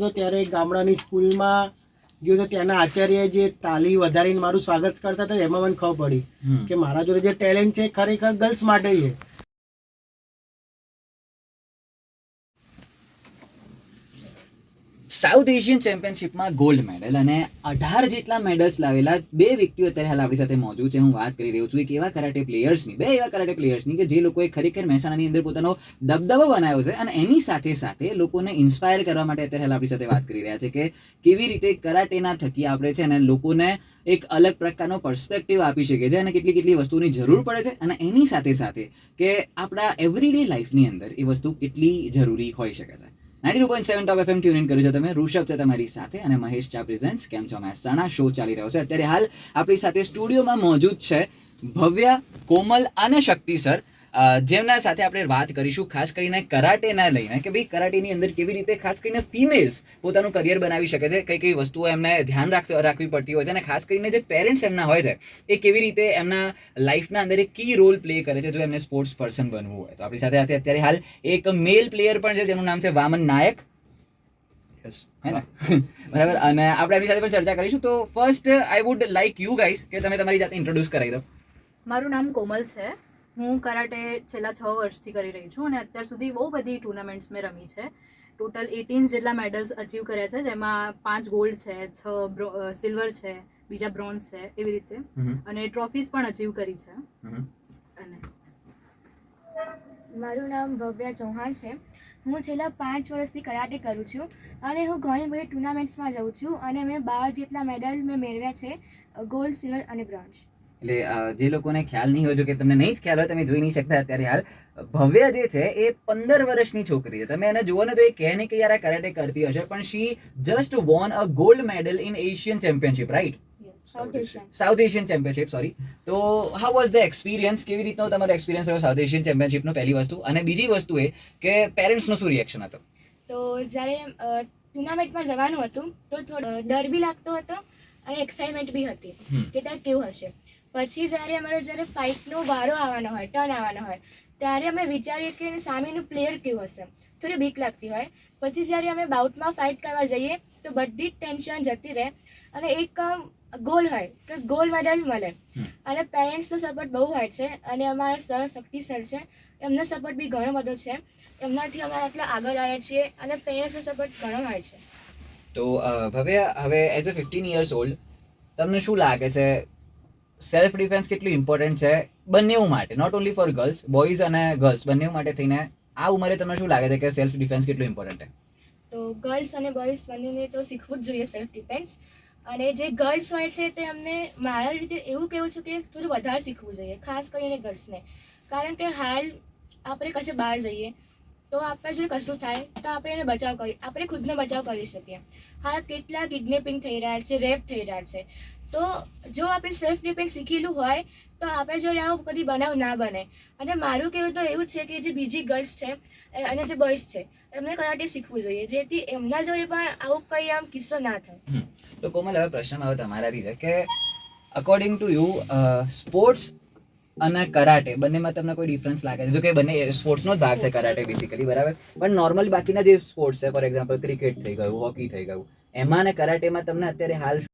તો ત્યારે ગામડાની સ્કૂલમાં ગયો તો ત્યાંના આચાર્ય જે તાલી વધારીને મારું સ્વાગત કરતા હતા એમાં મને ખબર પડી કે મારા જોડે જે ટેલેન્ટ છે ખરેખર ગર્લ્સ માટે છે. સાઉથ એશિયન ચેમ્પિયનશિપમાં ગોલ્ડ મેડલ અને 18 જેટલા મેડલ્સ લાવેલા બે વ્યક્તિઓ અત્યારે હાલ આપણી સાથે મોજૂદ છે. હું વાત કરી રહ્યો છું એક એવા કરાટે પ્લેયર્સની, બે એવા કરાટે પ્લેયર્સની કે જે લોકોએ ખરેખર મહેસાણાની અંદર પોતાનો દબદબો બનાવ્યો છે અને એની સાથે સાથે લોકોને ઇન્સ્પાયર કરવા માટે અત્યારે હાલ આપણી સાથે વાત કરી રહ્યા છે કે કેવી રીતે કરાટેના થકી આપણે છે અને લોકોને એક અલગ પ્રકારનો પર્સપેક્ટિવ આપી શકીએ છીએ અને કેટલી વસ્તુની જરૂર પડે છે અને એની સાથે સાથે કે આપણા એવરીડે લાઈફની અંદર એ વસ્તુ કેટલી જરૂરી હોઈ શકે છે. 92.7 ટોપ FM ટ્યુન ઇન કર્યું છે તમે. ઋષભ છે તમારી સાથે અને મહેશ ચા પ્રેઝન્ટ્સ કેમ છો મહેસાણા શો ચાલી રહ્યો છે. અત્યારે હાલ આપણી સાથે સ્ટુડિયોમાં મોજૂદ છે ભવ્ય, કોમલ અને શક્તિ સર, જેમના સાથે આપણે વાત કરીશું ખાસ કરીને કરાટેના લઈને કે ભાઈ કરાટેની અંદર કેવી રીતે ખાસ કરીને ફિમેલ્સ પોતાનું કરિયર બનાવી શકે છે, કઈ વસ્તુઓ એમને ધ્યાન રાખવી પડતી હોય છે અને ખાસ કરીને જે પેરેન્ટ્સ એમના હોય છે એ કેવી રીતે એમના લાઈફના અંદર એક કી રોલ પ્લે કરે છે જો એમને સ્પોર્ટ્સ પર્સન બનવું હોય તો. આપણી સાથે અત્યારે હાલ એક મેલ પ્લેયર પણ છે જેનું નામ છે વામન નાયક, હે ને? બરાબર. અને આપણે એમની સાથે પણ ચર્ચા કરીશું. તો first I would like you guys કે તમે તમારી જાતે ઇન્ટ્રોડ્યુસ કરાવી દો. મારું નામ કોમલ છે. હું કરાટે છેલ્લા 6 વર્ષથી કરી રહી છું અને અત્યાર સુધી બહુ બધી ટુર્નામેન્ટ્સ મેં રમી છે. ટોટલ 18 જેટલા મેડલ્સ અચીવ કર્યા છે, જેમાં 5 ગોલ્ડ છે, 6 સિલ્વર છે, બીજા બ્રોન્ઝ છે, એવી રીતે અને ટ્રોફીઝ પણ અચીવ કરી છે. અને મારું નામ ભવ્યા ચૌહાણ છે. હું છેલ્લા 5 વર્ષથી કરાટે કરું છું અને હું ઘણી બધી ટુર્નામેન્ટ્સમાં જાઉં છું અને મેં 12 જેટલા મેડલ મેં મેળવ્યા છે, ગોલ્ડ, સિલ્વર અને બ્રોન્ઝ. એટલે જે લોકોને ખ્યાલ નહીં હોય, જો કે તમને નહીં જ ખ્યાલ હોય, તમે જોઈ નહીં શકતા અત્યારે હાલ, ભવ્યા જે છે એ 15 વર્ષની છોકરી છે. તમે એને જુઓ ને તો એ કહે નહીં કે યાર આ કરાટે કરતી હશે, પણ she just won a gold medal in Asian championship, right? South Asian championship, sorry. તો હાઉ વોઝ ધ એક્સપિરિયન્સ? કેવી રીતનો તમારો એક્સપિરિયન્સ રહ્યો સાઉથ એશિયન ચેમ્પિયનશિપનો? પહેલી વસ્તુ. અને બીજી વસ્તુ એ કે પેરેન્ટ્સનો શું રિએક્શન હતો? તો જ્યારે ટુર્નામેન્ટમાં જવાનું હતું તો થોડો ડર બી લાગતો હતો અને એક્સાઇટમેન્ટ બી હતી કે ત્યાં કેવું હશે. પછી જ્યારે ફાઇટનો વારો આવવાનો હોય, ટર્ન આવવાનો હોય, ત્યારે અમે વિચારીએ કે સામેનું પ્લેયર કેવું હશે. થોડી બીક લાગતી હોય. પછી જ્યારે અમે બાઉટમાં ફાઇટ કરવા જઈએ તો બધી જ ટેન્શન જતી રહે અને એક ગોલ હોય કે ગોલ્ડ મેડલ મળે. અને પેરેન્ટ્સનો સપોર્ટ બહુ હોય છે અને અમારા સર શક્તિ સર છે, એમનો સપોર્ટ બી ઘણો બધો છે. એમનાથી અમે આટલા આગળ આવ્યા છીએ અને પેરેન્ટ્સનો સપોર્ટ ઘણો હોય છે. તો ભવ્ય, હવે એઝ અ 15 years old તમને શું લાગે છે સેલ્ફ ડિફેન્સ કેટલું ઇમ્પોર્ટન્ટ છે બંને માટે? Not only for girls, boys અને ગર્લ્સ બંને માટે થઈને આ ઉંમરે તમને શું લાગે છે કે સેલ્ફ ડિફેન્સ કેટલું ઇમ્પોર્ટન્ટ છે? તો ગર્લ્સ અને બોયઝ બંનેને તો શીખવું જ જોઈએ સેલ્ફ ડિફેન્સ. અને જે ગર્લ્સ હોય છે તે અમને મારા રીતે એવું કહેવું છું કે થોડું વધારે શીખવું જોઈએ, ખાસ કરીને ગર્લ્સને. કારણ કે હાલ આપણે કશે બહાર જઈએ તો આપણે જો કશું થાય તો આપણે ખુદનો બચાવ કરી શકીએ. હાલ કેટલા કિડનેપિંગ થઈ રહ્યા છે, રેપ થઈ રહ્યા છે. તો જો આપણે સેલ્ફ ડિફેન્સ શીખેલું હોય તો આપણે જોડે આવો કદી બનાવ ના બને. અને મારું કહેવું તો એવું છે કે જે બીજી ગર્લ્સ છે અને જે બોયઝ છે એમને કરાટે શીખવું જોઈએ, જેથી એમના જોડે પણ આવું કંઈ આમ કિસ્સો ના થાય. તો કોમલ, હવે પ્રશ્ન હવે તમારાથી છે કે અકોર્ડિંગ ટુ યુ સ્પોર્ટ્સ અને કરાટે બંનેમાં તમને કોઈ ડિફરન્સ લાગે છે? જો કે બંને સ્પોર્ટ્સનો જ ભાગ છે કરાટે બેસિકલી, બરાબર, પણ નોર્મલી બાકીના જે સ્પોર્ટ્સ છે, ફોર એક્ઝામ્પલ ક્રિકેટ થઈ ગયું, હોકી થઈ ગયું, એમાં ને કરાટેમાં તમને અત્યારે હાલ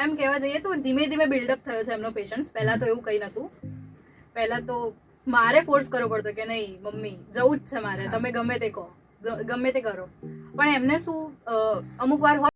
એમ કહેવા જઈએ તો ધીમે ધીમે બિલ્ડઅપ થયો છે એમનો પેશન્સ. પહેલા તો એવું કંઈ નહોતું. પહેલા તો મારે ફોર્સ કરવો પડતો કે નહીં મમ્મી જવું જ છે મારે, તમે ગમે તે કહો, ગમે તે કરો. પણ એમને શું અમુક વાર હોય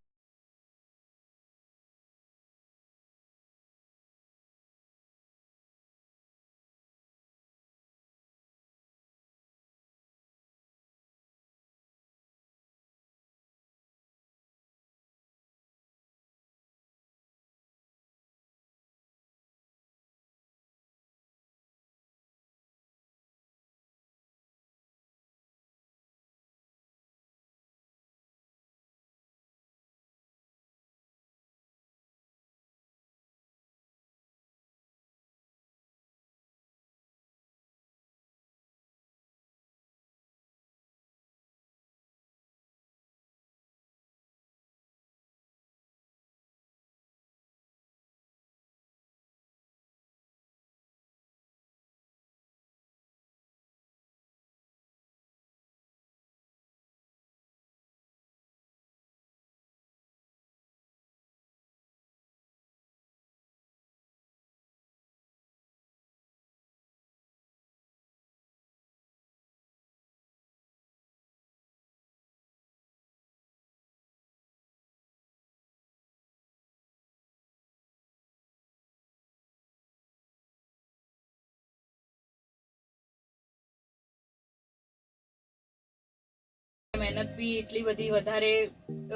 મહેનત બી એટલી બધી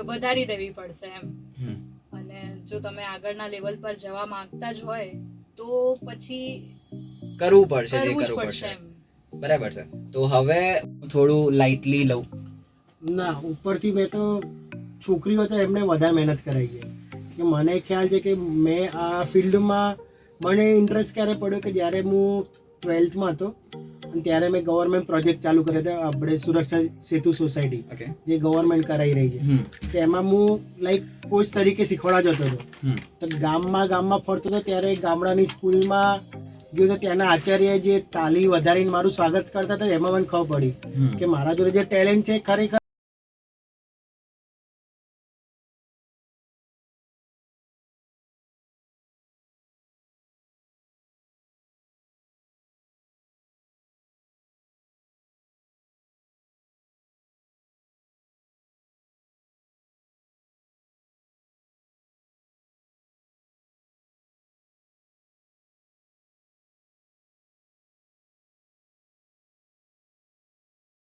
વધારી દેવી પડશે એમ. અને જો તમે આગળના લેવલ પર જવા માંગતા જ હોય તો પછી કરવું પડશે જે કરવું જ કરવું પડશે પડશે. એમ. બરાબર છે. તો હવે થોડું લાઇટલી લઉં. ના, ઉપરથી મેં તો છોકરીઓ તો એમને વધારે મહેનત કરાવી છે. કે મને ખ્યાલ છે કે મેં આ ફિલ્ડમાં મને ઇન્ટરેસ્ટ ક્યારે પડ્યો કે જ્યારે હું 12થમાં હતો અને ત્યારે મેં ગવર્મેન્ટ પ્રોજેક્ટ ચાલુ કર્યા હતા આપણે સુરક્ષા સેતુ સોસાયટી ઓકે. જે ગવર્મેન્ટ કરાવી રહી છે. તેમાં હું લાઈક કોચ તરીકે શીખવાડવા જતો હતો. તો ગામમાં ફરતો હતો ત્યારે ગામડાની સ્કૂલમાં ગયો તો ત્યાંના આચાર્ય જે તાલી વધારીને મારું સ્વાગત કરતા હતા એમાં મને ખબર પડી કે મારા જોડે જે ટેલેન્ટ છે ખરેખર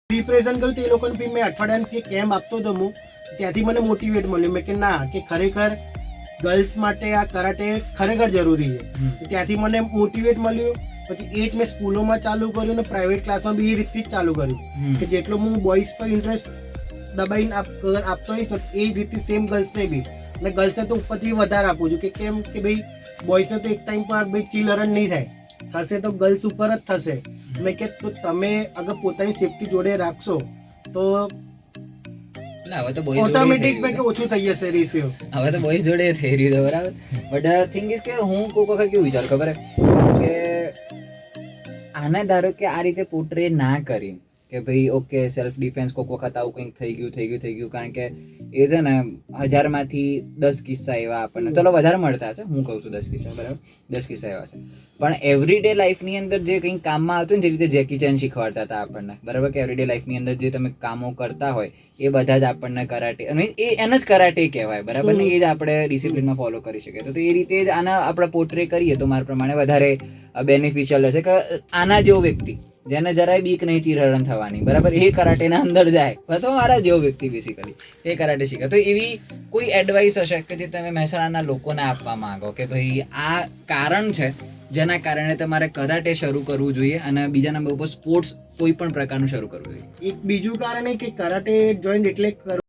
રિપ્રેઝન્ટ કર્યું. તે લોકોને બી મેં અઠવાડિયાની જે કેમ્પ આપતો હતો હું ત્યાંથી મને મોટિવેટ મળ્યું મેં કે ના કે ખરેખર ગર્લ્સ માટે આ કરાટે ખરેખર જરૂરી છે. ત્યાંથી મને મોટિવેટ મળ્યું. પછી એ જ મેં સ્કૂલોમાં ચાલુ કર્યું ને પ્રાઇવેટ ક્લાસમાં બી એ રીતથી જ ચાલુ કર્યું કે જેટલો હું બોયઝ પર ઇન્ટરેસ્ટ દબાઈને આપતો હોઈશ ને એ જ રીતે સેમ ગર્લ્સને બી. અને ગર્લ્સને તો ઉપરથી વધારે આપું છું કે કેમ કે ભાઈ બોયઝને તો એક ટાઈમ પર ભાઈ ચીલરણ નહીં થાય, થશે તો ગર્લ્સ ઉપર જ થશે. મેં કે તો તમે અગર પોતાની સેફટી જોડે રાખશો તો ના, હવે તો બોયઝ ઓટોમેટિક મેં કે ઓછું થઈ જશે રેશિયો. હવે તો બોયઝ જોડે થઈ રહ્યું છે બરાબર. બટ થિંગ ઇઝ કે હું કોઈક વખત કેવું વિચાર ખબર કે આને ધારો કે આ રીતે પોર્ટ્રે ના કરી કે ભાઈ ઓકે સેલ્ફ ડિફેન્સ કોઈક વખત આવું કંઈક થઈ ગયું કારણ કે એ છે ને 1000માંથી 10 કિસ્સા એવા આપણને ચલો વધારે મળતા હશે, હું કહું છું 10 કિસ્સા બરાબર, 10 કિસ્સા એવા છે. પણ એવરીડે લાઈફની અંદર જે કંઈક કામમાં આવતું ને જે રીતે જેકી ચેન શીખવાડતા હતા આપણને બરાબર કે એવરીડે લાઈફની અંદર જે તમે કામો કરતા હોય એ બધા જ આપણને કરાટે અને એ એને જ કરાટે કહેવાય બરાબર ને, એ જ આપણે ડિસિપ્લિનમાં ફોલો કરી શકીએ. તો એ રીતે જ આના આપણે પોર્ટ્રે કરીએ તો મારા પ્રમાણે વધારે બેનિફિશિયલ હશે કે આના જેવો વ્યક્તિ જેને જરાય બીક નહીં ચીરહરણ થવાની બરાબર એ કરાટેના અંદર જાય અથવા મારા જેવો વ્યક્તિ બેસિકલી એ કરાટે શીખે. તો એવી કોઈ એડવાઇસ હશે કે જે તમે મહેસાણાના લોકોને આપવા માંગો કે ભાઈ આ કારણ છે જેના કારણે તમારે કરાટે શરૂ કરવું જોઈએ અને બીજા નંબર ઉપર સ્પોર્ટ્સ કોઈ પણ પ્રકારનું શરૂ કરવું જોઈએ? એક બીજું કારણ એ કે કરાટે જોઈન્ટ એટલે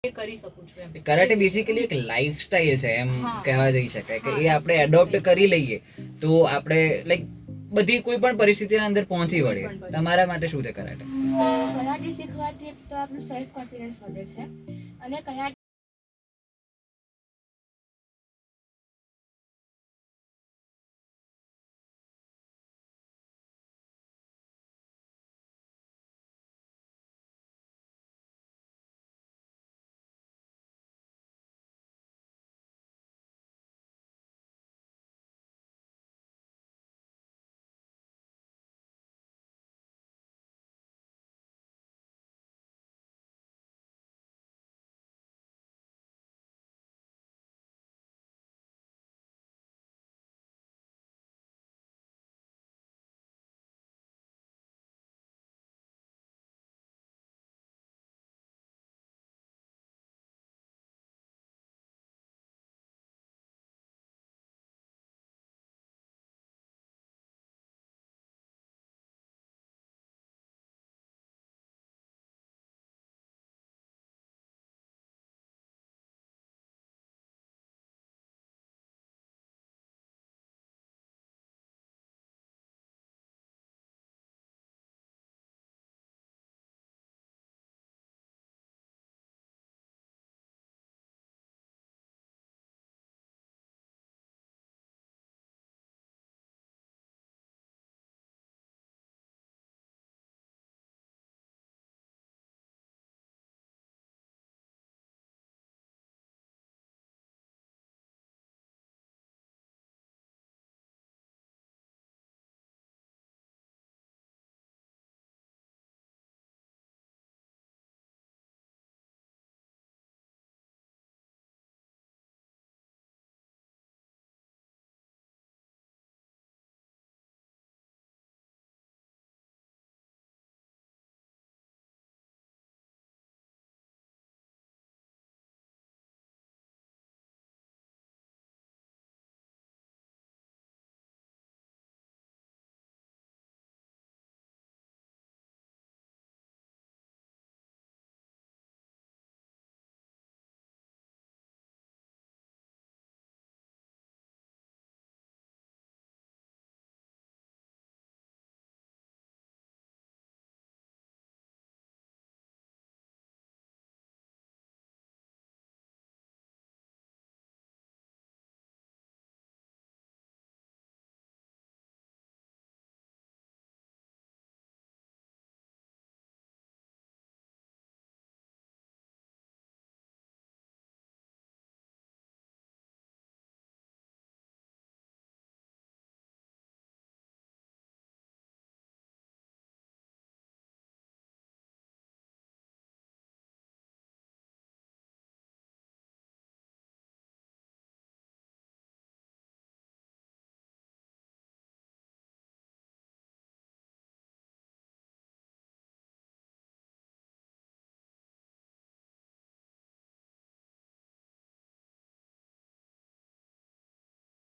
એ કરી શકું છું એમ. કરાટે બેસિકલી એક લાઈફસ્ટાઈલ છે એમ હા. કહેવા જઈ શકાય કે હા. એ આપણે એડોપ્ટ કરી લઈએ તો આપણે લાઈક બધી કોઈ પણ પરિસ્થિતિના અંદર પહોંચી કોઈ વળીએ. પણ પરિસ્થિતિ. તમારા માટે શું છે કરાટે? કરાટે શીખવાથી એક તો આપણું સેલ્ફ કોન્ફિડન્સ વધે છે અને કરાટે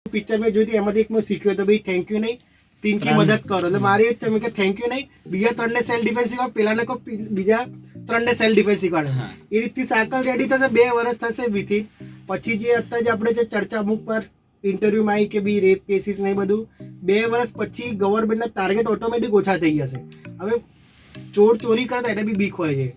પિક્ચર મેં જોઈ હતી એમાંથી એક મેં શીખ્યો તો ભાઈ થેન્ક યુ નહીં તીનકી મદદ કરો એટલે મારી એ જ છે મેં કે થેન્ક યુ નહીં બીજા 3 ને સેલ્ફ ડિફેન્સ શીખવાડ પેલાને કહો બીજા 3 ને સેલ્ફ ડિફેન્સ શીખવાડે હા. એ રીતથી સાયકલ રેડી થશે 2 વર્ષ થશે વિથિન પછી જે અત્યારે જે આપણે જે ચર્ચા અમુક પર ઇન્ટરવ્યુમાં આવી કે બી રેપ કેસીસ ને એ બધું 2 વર્ષ પછી ગવર્મેન્ટના ટાર્ગેટ ઓટોમેટિક ઓછા થઈ જશે. હવે ચોર ચોરી કરે તો એને બી બીક હોય છે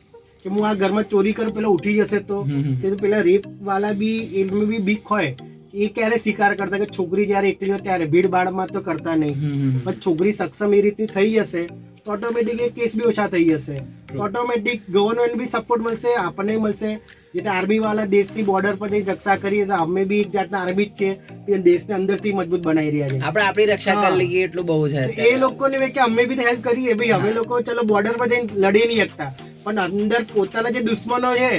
કે હું આ ઘરમાં ચોરી કરું પેલા ઉઠી જશે તો તે તો પેલા રેપ વાળા બી એમને બી બીક હોય એ ક્યારે સ્વીકાર કરતા કે છોકરી જ્યારે એકલી હોય ત્યારે ભીડ ભાડમાં તો કરતા નહીં પણ છોકરી સક્ષમ એ રીતની થઈ જશે તો ઓટોમેટિક એ કેસ બી ઓછા થઈ જશે તો ઓટોમેટિક ગવર્મેન્ટ બી સપોર્ટ મળશે આપણને મળશે જે આર્મી વાળા દેશની બોર્ડર પર જઈ રક્ષા કરી તો અમે બી એક જાતના આર્મી જ છે દેશને અંદરથી મજબૂત બનાવી રહ્યા છે આપણે આપણી રક્ષા કરી લઈએ એટલું બહુ છે એ લોકોને કે અમે બી હેલ્પ કરીએ ભાઈ અમે લોકો ચલો બોર્ડર પર જઈને લડી નહીં શકતા પણ અંદર પોતાના જે દુશ્મનો છે